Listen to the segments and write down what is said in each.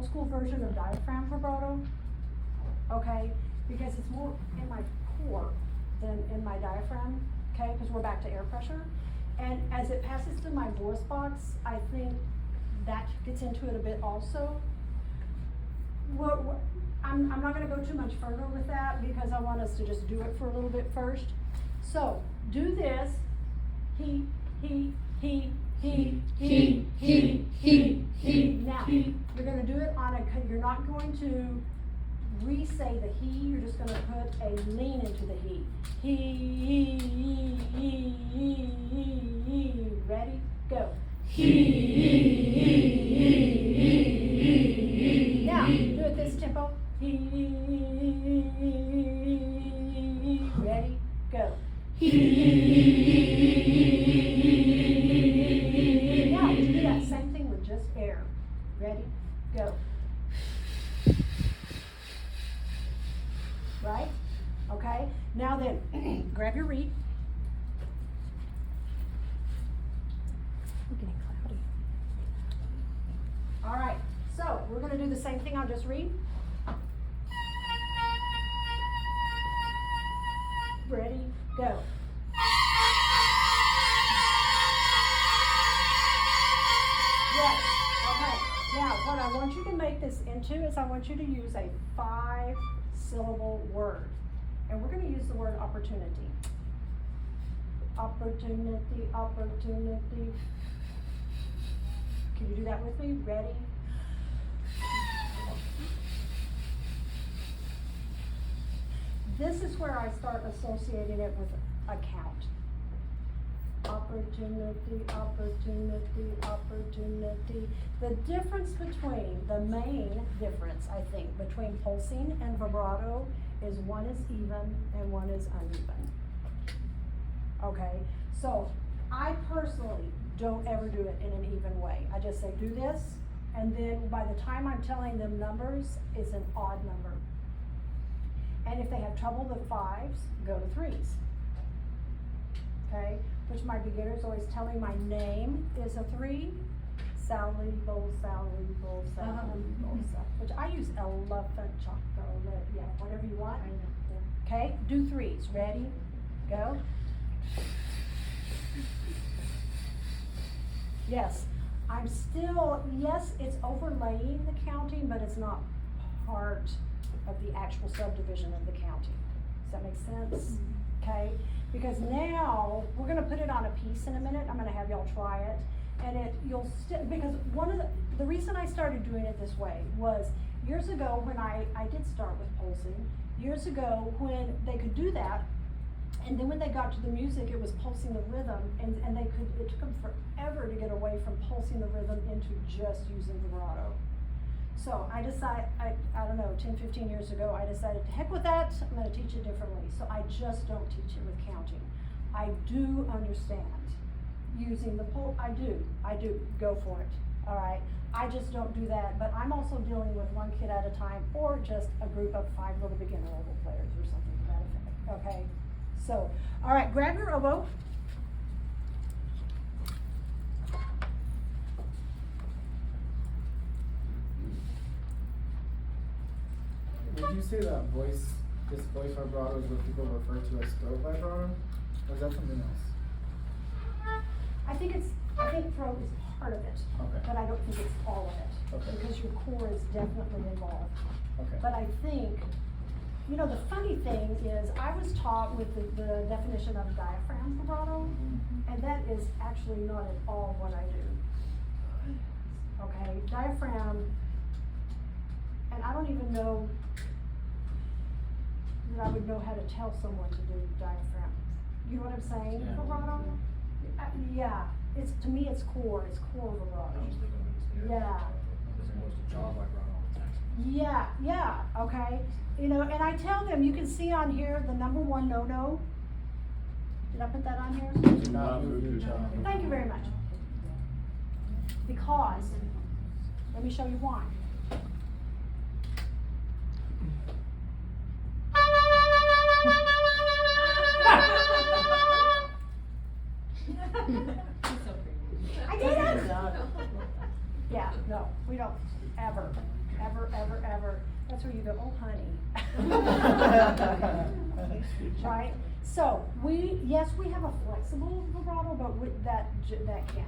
old school version of diaphragm vibrato, okay? Because it's more in my core than in my diaphragm, okay? Because we're back to air pressure. And as it passes through my voice box, I think that gets into it a bit also. I'm not gonna go too much further with that because I want us to just do it for a little bit first. So, do this, he. Now, you're gonna do it on you're not going to re-say the he, you're just gonna put a lean into the he. Ready? Go. Now, do it this tempo. Ready? Go. Now, do that same thing with just air. Ready? Go. Right? Okay? Now then, grab your reed. We're getting cloudy. All right, so we're going to do the same thing on just reed. Ready? Go. Yes. Okay. Now, what I want you to make this into is I want you to use a 5-syllable word. And we're going to use the word opportunity. Opportunity, opportunity. Can you do that with me? Ready? This is where I start associating it with a count. Opportunity, opportunity, opportunity. The difference between, the main difference, I think, between pulsing and vibrato is one is even and one is uneven. Okay, so I personally don't ever do it in an even way. I just say do this, and then by the time I'm telling them numbers, it's an odd number. And if they have trouble with 5s, go to 3s. Okay, which my beginners always tell me my name is a 3. Sally, Bohls, Sally, Bohls, Sally, Bohls, which I use elephant, chocolate, yeah, whatever you want. Okay, do 3s. Ready? Go. Yes, I'm still, yes, it's overlaying the counting, but it's not part of the actual subdivision of the counting. Does that make sense? Okay, because now we're going to put it on a piece in a minute. I'm going to have y'all try it, and you'll still, because one of the reason I started doing it this way was years ago when I did start with pulsing, years ago when they could do that, and then when they got to the music, it was pulsing the rhythm, and it took them forever to get away from pulsing the rhythm into just using vibrato. So I decided, I don't know, 10, 15 years ago, I decided to heck with that, I'm going to teach it differently. So I just don't teach it with counting. I do understand using the pull, I do, go for it, all right? I just don't do that, but I'm also dealing with one kid at a time, or just a group of 5 little beginner level players or something to that effect, okay? So, all right, grab your oboe. Would you say that this voice vibrato is what people refer to as throat vibrato? Or is that something else? I think throat is part of it, Okay. but I don't think it's all of it. Okay. Because your core is definitely involved. Okay. But I think, you know, the funny thing is I was taught with the definition of diaphragm vibrato, and that is actually not at all what I do. Okay, diaphragm, and I don't even know that I would know how to tell someone to do diaphragm. You know what I'm saying? Yeah. Vibrato? Yeah, to me it's core vibrato. Yeah. Yeah, okay. You know, and I tell them, you can see on here the number 1 no-no. Did I put that on here? Do not move your child. Thank you very much. Because, let me show you why. I did it! Yeah, no, we don't ever. that's where you go, oh honey. Right? So yes, we have a flexible vibrato, but that can't.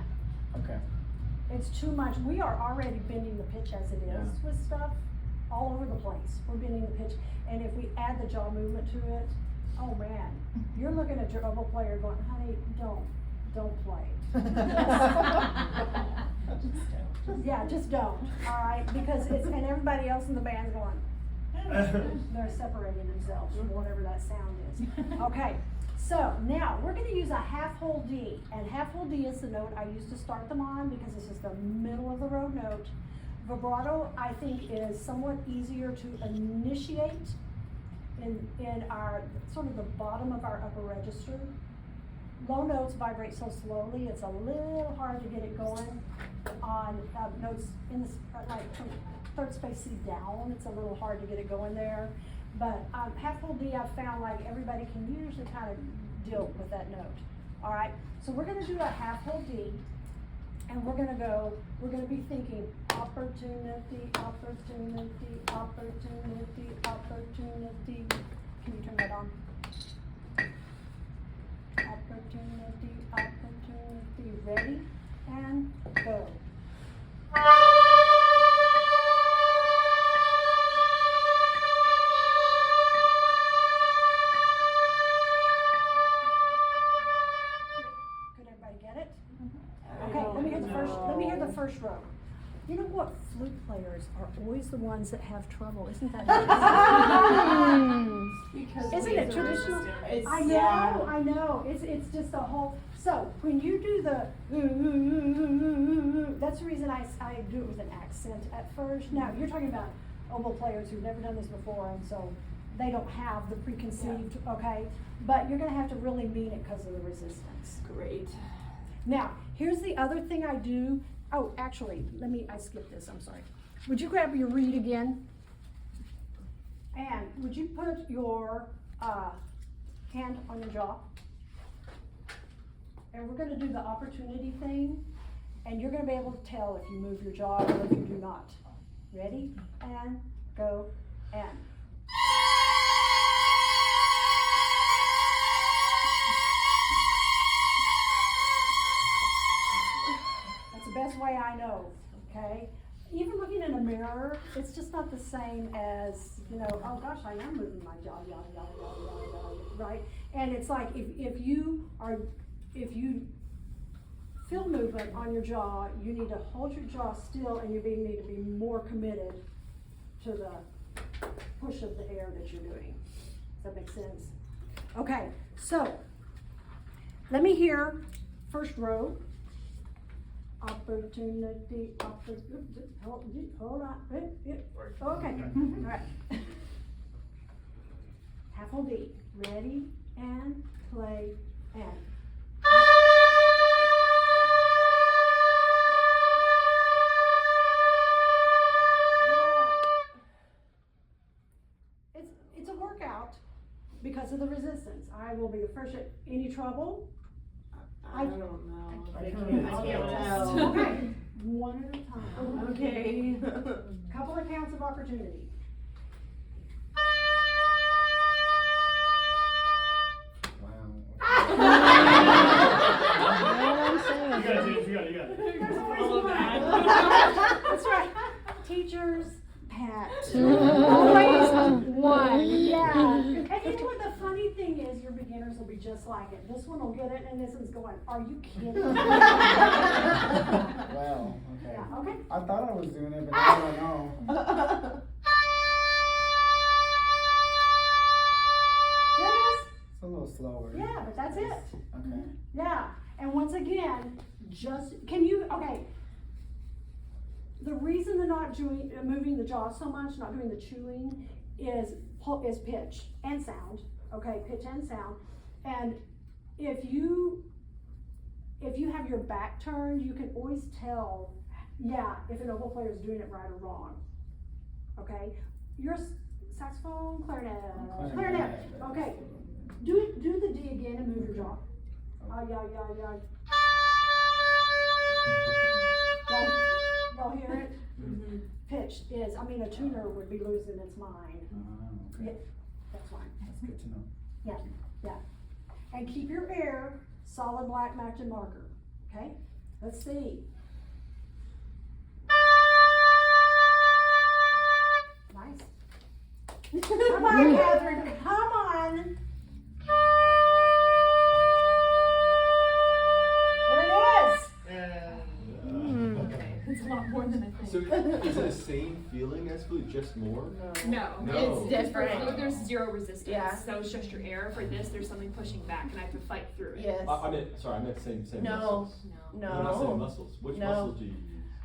Okay. It's too much. We are already bending the pitch as it is Yeah. with stuff all over the place. We're bending the pitch, and if we add the jaw movement to it, oh man, you're looking at your oboe player going, honey, don't play. Yeah, just don't. All right, because and everybody else in the band's going. They're separating themselves from whatever that sound is. Okay, so now we're going to use a half whole D, and half whole D is the note I used to start them on because this is the middle of the road note. Vibrato, I think, is somewhat easier to initiate in our sort of the bottom of our upper register. Low notes vibrate so slowly, it's a little hard to get it going on notes in this, like from third space C down, it's a little hard to get it going there. But half whole D, I've found like everybody can usually kind of deal with that note. All right, so we're gonna do a half whole D, and we're gonna be thinking opportunity, opportunity, opportunity, opportunity. Can you turn that on? Opportunity, opportunity, ready, and go. Could everybody get it? Okay, let me hear the first row. You know what? Flute players are always the ones that have trouble. Isn't that Because Isn't it traditional? I know. It's just a whole. So when you do the, that's the reason I do it with an accent at first. Now you're talking about oboe players who've never done this before, and so they don't have the preconceived. Okay, but you're gonna have to really mean it because of the resistance. Great. Now here's the other thing I do. Oh, actually, I skipped this. I'm sorry. Would you grab your reed again? And would you put your hand on your jaw? And we're going to do the opportunity thing. And you're going to be able to tell if you move your jaw or if you do not. Ready? And go. And. That's the best way I know. Okay? Even looking in a mirror, it's just not the same as, oh gosh, I am moving my jaw, right? And it's like if you feel movement on your jaw, you need to hold your jaw still, and you need to be more committed to the push of the air that you're doing. Does that make sense? Okay, so let me hear first row. Opportunity, hold on, okay, all right. Half whole D, ready, and play, and. Yeah. It's a workout because of the resistance. I will be the first. Any trouble? I don't know. I can't tell. Okay, one at a time. Okay. Couple of counts of opportunity. Wow. You got it. That's right. Teachers, pet. Always one. Yeah. And you know what the funny thing is? Your beginners will be just like it. This one will get it, and this one's going, are you kidding? Well, okay. Yeah, okay. I thought I was doing it, but now I don't know. There it is. It's a little slower. Yeah, but that's it. Okay. Yeah. And once again, the reason they're not moving the jaw so much, not doing the chewing, is pitch and sound. Okay, pitch and sound. And if you have your back turned, you can always tell, if an oboe player is doing it right or wrong. Okay, your saxophone, clarinet. Okay, do the D again and move your jaw. Y'all hear it? Mm-hmm. pitch is, I mean, a tuner would be losing its mind. Okay. Yeah, that's fine. That's good to know. Yeah, yeah. And keep your air solid black matching marker, okay? Let's see. Nice. Come on, Catherine, come on. There it is. Okay, it's a lot more than I So think. is it the same feeling as flute, just more? No, No. it's different. For flute, there's zero resistance. Yeah. So it's just your air. For this, there's something pushing back, and I have to fight through it. Yes. I meant same No. muscles. No. I'm not saying No. muscles. Which No. muscles do you use?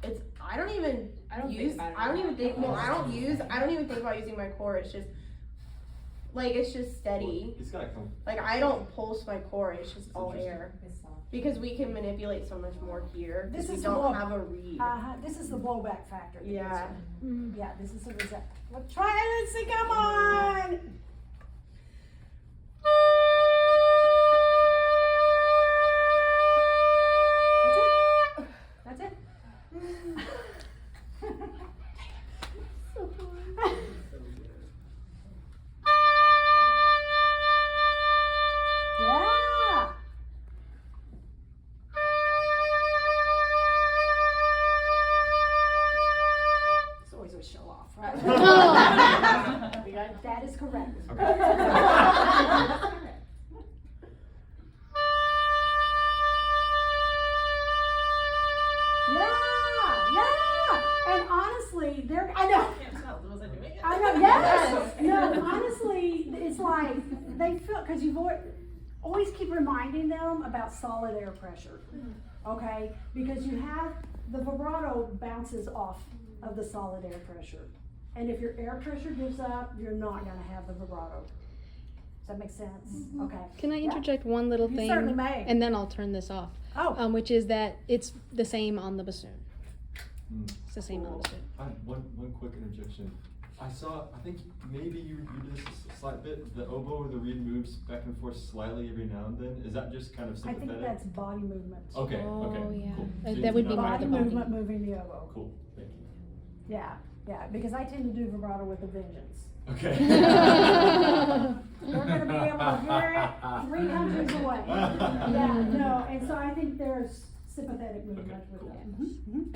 It's, I don't even I don't use, think about it. I don't even think, well, I don't even think about using my core. It's just, like, it's just steady. It's gotta come. Like, I don't pulse my core, it's just all interesting. air. Because we can manipulate so much more here, This because we is don't blow- have a reed. This is the blowback factor. Yeah. Yeah, this is the result. Well, try it, let's see, come on. That's it. That's it. Yeah. It's always a show off, right? That is correct. Yeah. And honestly, there, I know. I know, yes. No, honestly, it's like, they feel, cause you've always keep reminding them about solid air pressure. Okay, because you have, the vibrato bounces off of the solid air pressure. And if your air pressure gives up, you're not gonna have the vibrato. Does that make sense? Okay. Can I Yeah. interject one little You thing? certainly may. And then I'll turn this off. Oh. Which is that it's the same on the bassoon. Mm. It's the same on the bassoon. I have one quick interjection. I think maybe you do this a slight bit. The oboe or the reed moves back and forth slightly every now and then. Is that just kind of I sympathetic? think that's body movement. Okay, Oh, okay, yeah. cool. That So would you be do not- more of Body the body. movement moving the oboe. Cool, thank you. Yeah, yeah, because I tend to do vibrato with a vengeance. Okay. We're gonna be able to hear it 3 countries away. Yeah, no, and so I think there's sympathetic movement Okay, with cool. that. Mhm, mhm.